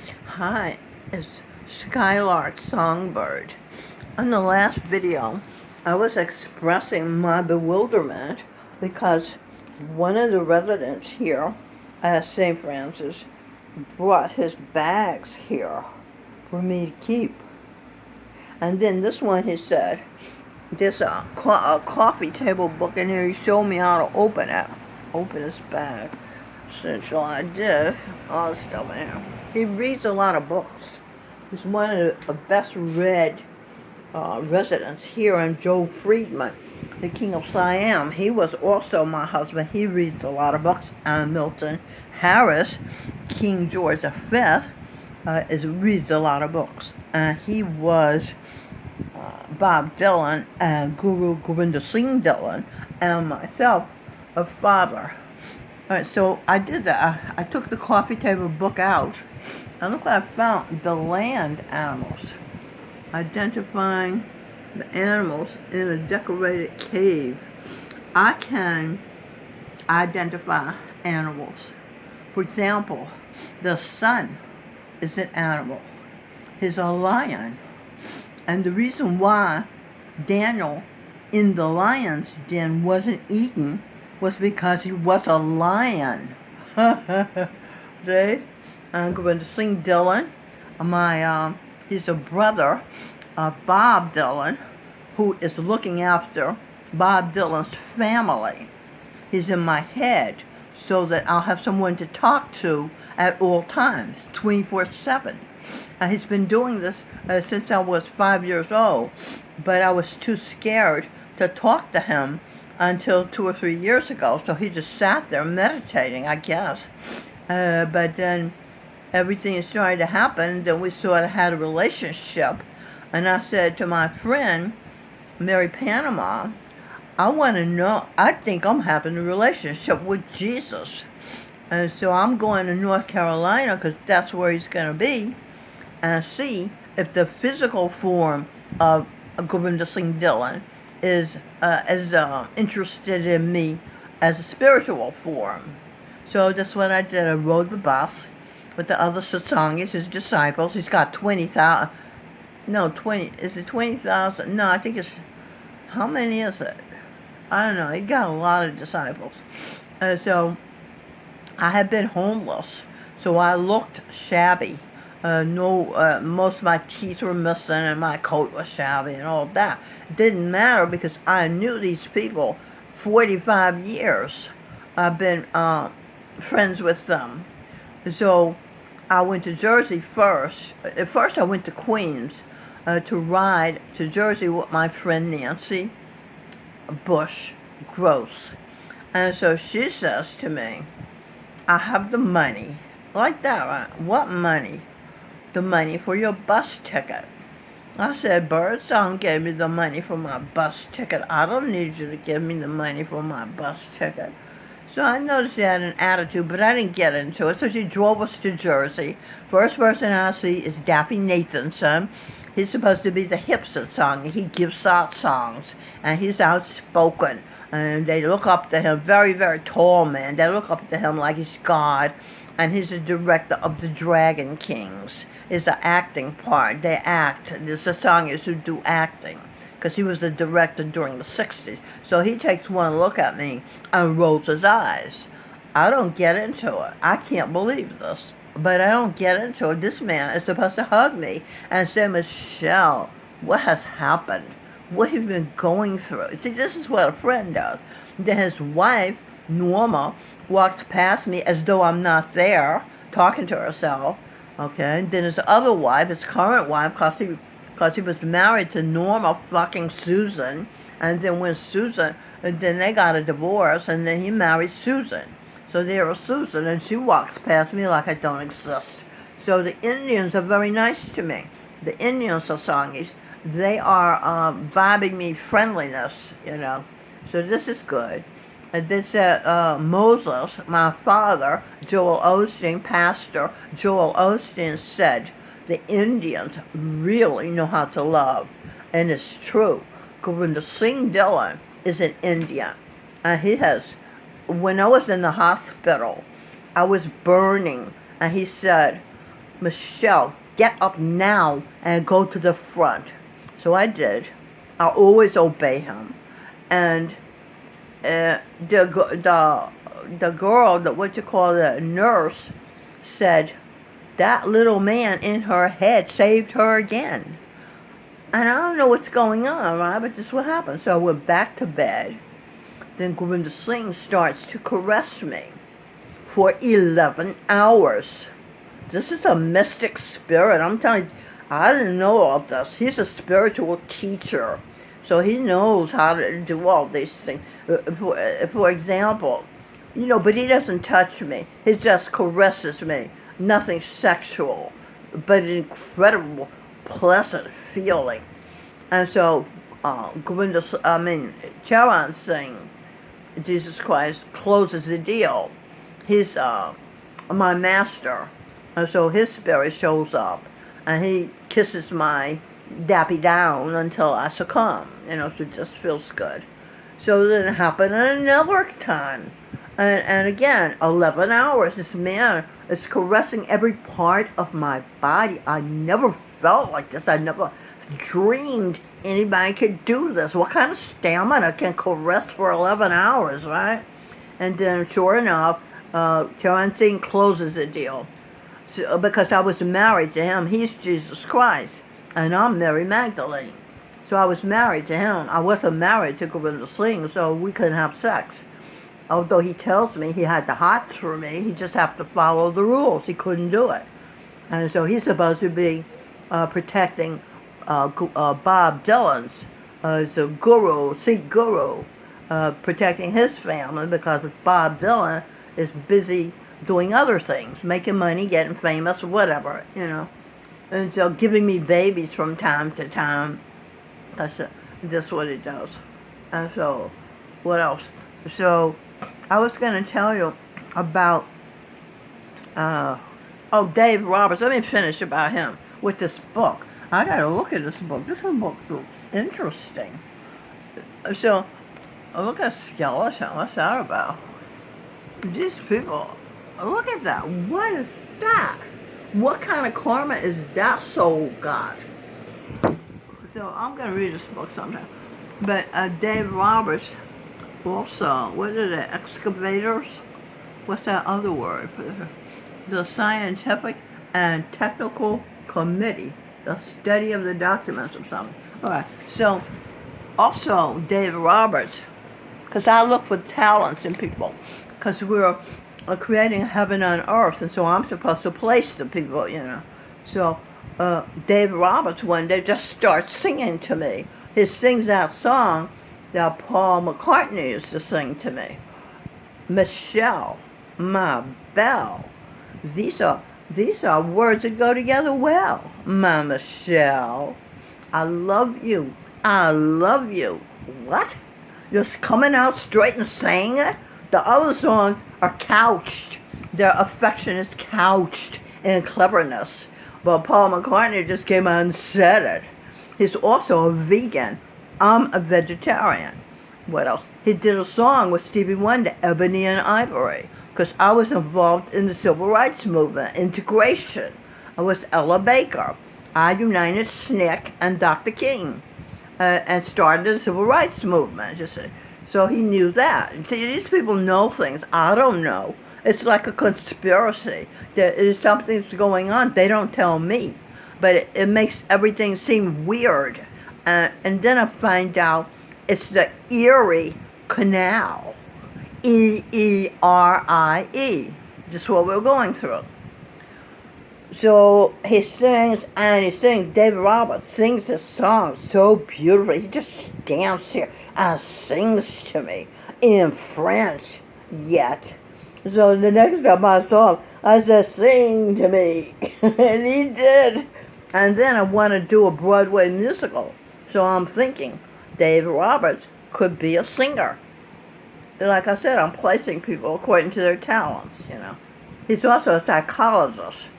Hi, it's SkyLark Songbird. On the last video, I was expressing my bewilderment because one of the residents here at St. Francis brought his bags here for me to keep. And then this one, he said, there's a coffee table book in here. He showed me how to open it. Open his bag. So I did. All the stuff in here. He reads a lot of books. He's one of the best read residents here. And Joe Friedman, the King of Siam, he was also my husband. He reads a lot of books. And Milton Harris, King George V, reads a lot of books. And he was Bob Dylan and Guru Govinda Singh Dylan and myself a father. All right, so I did that. I took the coffee table book out, and look what I found: the land animals, identifying the animals in a decorated cave. I can identify animals. For example, the sun is an animal. He's a lion. And the reason why Daniel in the lion's den wasn't eaten was because he was a lion. See? I'm going to sing Dylan. He's a brother of Bob Dylan, who is looking after Bob Dylan's family. He's in my head so that I'll have someone to talk to at all times, 24/7. He's been doing this since I was 5 years old, but I was too scared to talk to him until 2 or 3 years ago, so he just sat there meditating, I guess. But then everything started to happen, then we sort of had a relationship, and I said to my friend, Mary Panama, I want to know, I think I'm having a relationship with Jesus. And so I'm going to North Carolina because that's where he's going to be, and see if the physical form of Govinda Singh Dylan is as interested in me as a spiritual form. So that's what I did. I rode the bus with the other satsangis, his disciples. He's got 20,000. No, 20. Is it 20,000? No, I think it's. How many is it? I don't know. He got a lot of disciples. So I had been homeless, so I looked shabby. Most of my teeth were missing and my coat was shabby and all that. It didn't matter because I knew these people 45 years. I've been friends with them. So I went to Jersey first. At first I went to Queens to ride to Jersey with my friend Nancy Bush Gross. And so she says to me, I have the money. Like that, right? What money? The money for your bus ticket. I said, Birdsong gave me the money for my bus ticket. I don't need you to give me the money for my bus ticket. So I noticed she had an attitude, but I didn't get into it. So she drove us to Jersey. First person I see is Daffy Nathanson. He's supposed to be the hipster song. He gives out songs, and he's outspoken. And they look up to him, very, very tall man. They look up to him like he's God. And he's the director of the Dragon Kings. It's an acting part. They act. There's a songers who do acting, because he was a director during the 60s. So he takes one look at me and rolls his eyes. I don't get into it. I can't believe this, but I don't get into it. This man is supposed to hug me and say, Michelle, what has happened? What have you been going through? See, this is what a friend does. Then his wife, Norma, walks past me as though I'm not there, talking to herself. Okay, and then his other wife, his current wife, because he was married to Norma fucking Susan, and then when Susan, and then they got a divorce, and then he married Susan. So there was Susan, and she walks past me like I don't exist. So the Indians are very nice to me. The Indian Sasangis, they are vibing me friendliness, you know. So this is good. And they said, Moses, my father, Joel Osteen, Pastor Joel Osteen, said, the Indians really know how to love. And it's true. Govinda Singh Dylan is an Indian. And he has, when I was in the hospital, I was burning. And he said, Michelle, get up now and go to the front. So I did. I always obey him. And the girl, the nurse, said that little man in her head saved her again. And I don't know what's going on, right? But this is what happened. So I went back to bed. Then Govinda Singh starts to caress me for 11 hours. This is a mystic spirit. I'm telling you, I didn't know all this. He's a spiritual teacher. So he knows how to do all these things. For example, but he doesn't touch me. He just caresses me. Nothing sexual, but an incredible, pleasant feeling. And so, Charan Singh, Jesus Christ, closes the deal. He's my master. And so his spirit shows up, and he kisses my dappy down until I succumb. So it just feels good. So then it happened another time. And again, 11 hours, this man is caressing every part of my body. I never felt like this. I never dreamed anybody could do this. What kind of stamina can caress for 11 hours, right? And then, sure enough, Charan Singh closes the deal. So, because I was married to him. He's Jesus Christ, and I'm Mary Magdalene. So I was married to him. I wasn't married to Govinda Singh, so we couldn't have sex. Although he tells me he had the hots for me, he just have to follow the rules. He couldn't do it. And so he's supposed to be protecting Bob Dylan's as a guru, Sikh guru, protecting his family because Bob Dylan is busy doing other things, making money, getting famous, whatever, And so giving me babies from time to time. That's what it does. And so, what else? So, I was going to tell you about, Dave Roberts. Let me finish about him with this book. I got to look at this book. This book looks interesting. So, I look at skeleton. What's that about? These people, look at that. What is that? What kind of karma is that soul got? So, I'm going to read this book sometime. But Dave Roberts, also, what are the excavators? What's that other word? The Scientific and Technical Committee, the study of the documents or something. All right. So, also Dave Roberts, because I look for talents in people, because we're creating heaven on earth, and so I'm supposed to place the people, So, Dave Roberts one day just starts singing to me. He sings that song that Paul McCartney used to sing to me. Michelle, my belle. These are words that go together well. My Michelle, I love you. I love you. What? Just coming out straight and saying it? The other songs are couched. Their affection is couched in cleverness. But Paul McCartney just came out and said it. He's also a vegan. I'm a vegetarian. What else? He did a song with Stevie Wonder, Ebony and Ivory, because I was involved in the civil rights movement, integration. I was Ella Baker. I united SNCC and Dr. King and started the civil rights movement, you see. So he knew that. See, these people know things I don't know. It's like a conspiracy. There is something going on. They don't tell me. But it makes everything seem weird. And then I find out it's the Erie Canal. E-E-R-I-E. Just what we're going through. So he sings, David Roberts sings this song so beautifully. He just stands here and sings to me in French, yet. So the next time I saw him, I said, sing to me. And he did. And then I want to do a Broadway musical. So I'm thinking Dave Roberts could be a singer. Like I said, I'm placing people according to their talents, He's also a psychologist,